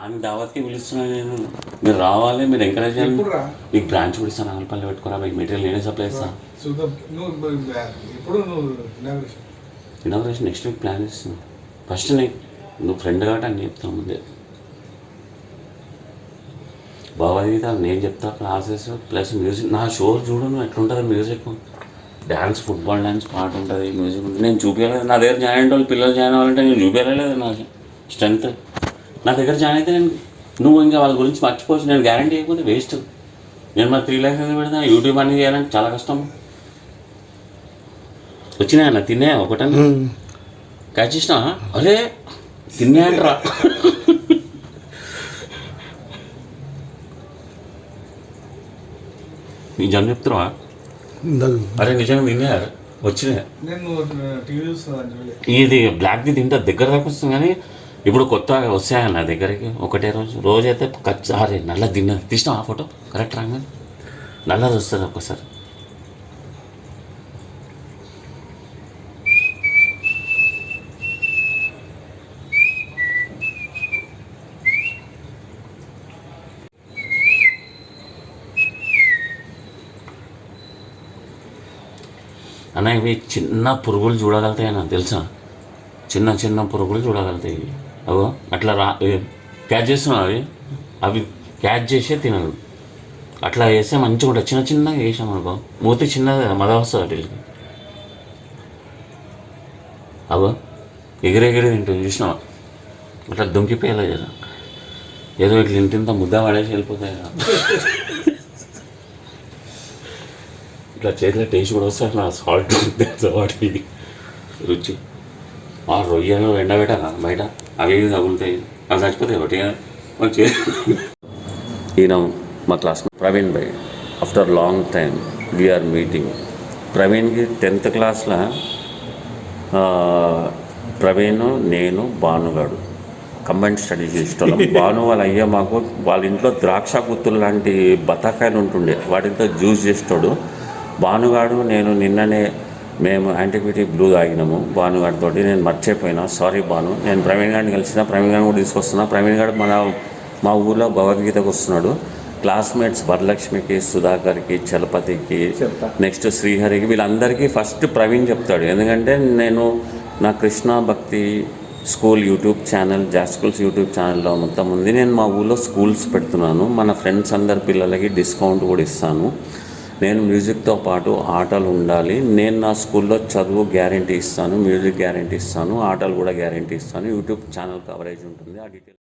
దాని దావత్కి పిలుస్తున్నాను నేను. మీరు రావాలి, మీరు ఎంకరేజ్ చేయాలి. మీకు బ్రాంచ్ కూడా ఇస్తాను, ఆనపల్లి పెట్టుకోరా, మీకు మెటీరియల్ నేనే సప్లై ఇస్తాను. ఇనాగ్రేషన్ నెక్స్ట్ వీక్ ప్లాన్ ఇస్తున్నాను. ఫస్ట్ నువ్వు ఫ్రెండ్ కాబట్టి అని చెప్తాను ముందే. భగవద్గీత నేను చెప్తా, క్లాసెస్ ప్లస్ మ్యూజిక్. నా షో చూడు నువ్వు ఎట్లుంటుంది మ్యూజిక్. డ్యాన్స్, ఫుట్బాల్ డ్యాన్స్ పాట ఉంటుంది, మ్యూజిక్ ఉంటుంది. నేను చూపించలేదు. నా దగ్గర జాయిన్ అయిన వాళ్ళు పిల్లలు జాయిన్ అవ్వాలంటే నేను చూపించలేదు. నా స్ట్రెంత్ నా దగ్గర జాయిన్ అయితే నువ్వు ఇంకా వాళ్ళ గురించి మర్చిపోవచ్చు. నేను గ్యారంటీ అయిపోతే వేస్ట్. నేను మరి 3 lakhs ఎందుకు పెడతాను? యూట్యూబ్ అన్నీ చేయాలంటే చాలా కష్టం. వచ్చినాయి అన్న తిన్నాయా? ఒకటన్నా క్యాచ్ చేసినా? అరే తిన్నాయంటరా. నీ జన్మ చెప్తున్నావా? అరే నిజంగా తిన్నాయా? వచ్చినాయి. ఇది బ్లాక్ది తింటా దగ్గర దాకా వస్తుంది, కానీ ఇప్పుడు కొత్తగా వస్తాయా నా దగ్గరికి ఒకటే రోజు అయితే అరే నల్ల తిన్నది తీసినా ఆ ఫోటో కరెక్ట్ రాగా నల్లది వస్తుంది ఒక్కసారి. అన్న ఇవి చిన్న పురుగులు చూడగలుగుతాయి నాకు తెలుసా. చిన్న చిన్న పురుగులు చూడగలుగుతాయి. అవో అట్లా క్యాచ్ చేస్తున్నావు. అవి క్యాచ్ చేసే తినదు. అట్లా వేస్తే మంచిగా ఉంటుంది. చిన్న చిన్నగా వేసాం అనుకో, మూతి చిన్నది మద వస్తుంది వాటికి. అవో ఎగిరెగిరి తింటుంది చూసినావా? అట్లా దొంకిపోయేలా కదా, ఏదో ఇట్లా ఇంత ముద్ద పడేసి వెళ్ళిపోతాయి కదా. ఇట్లా చేతిలో టేస్ట్ కూడా వస్తుంది. నా సాల్ట్ వాటి రుచి. ఆ రొయ్యలు ఎండబెట్టగా బయట అవి తగులుతాయి, అవి చచ్చిపోతాయి ఒకటి వచ్చి. ఈయన మా class Praveen bhai. After long time we are meeting. ప్రవీణ్కి 10th క్లాస్లో ప్రవీణ్, నేను, భానుగాడు కంబైన్ స్టడీ చేసేటోళ్ళం. భాను వాళ్ళ అయ్యా మాకు వాళ్ళ ఇంట్లో ద్రాక్ష గుత్తులు లాంటి బత్తాకాయలు ఉంటుండే, వాటితో జ్యూస్ చేసేటోడు. భానుగాడు నేను నిన్ననే మేము యాంటిక్విటీ బ్లూ తాగినాము భానుగాడితో. నేను మర్చిపోయినా, సారీ భాను. నేను ప్రవీణ్ గారిని కలిసిన, ప్రవీణ్ గారిని కూడా తీసుకొస్తున్నా. ప్రవీణ్ గారు మా ఊళ్ళో భగవద్గీతకు వస్తున్నాడు. క్లాస్మేట్స్ వరలక్ష్మికి, సుధాకర్కి, చలపతికి, నెక్స్ట్ శ్రీహరికి, వీళ్ళందరికీ ఫస్ట్ ప్రవీణ్ చెప్తాడు. ఎందుకంటే నేను నా Krishna Bhakti school YouTube channel, జాస్ స్కూల్స్ యూట్యూబ్ ఛానల్లో మొత్తం ఉంది. నేను మా ఊళ్ళో స్కూల్స్ పెడుతున్నాను. మన ఫ్రెండ్స్ అందరి పిల్లలకి డిస్కౌంట్ కూడా ఇస్తాను. నేను మ్యూజిక్తో పాటు ఆటలు ఉండాలి. నేను నా స్కూల్లో చదువు గ్యారంటీ ఇస్తాను, మ్యూజిక్ గ్యారంటీ ఇస్తాను, ఆటలు కూడా గ్యారంటీ ఇస్తాను. యూట్యూబ్ ఛానల్ కవరేజ్ ఉంటుంది. ఆ డీటెయిల్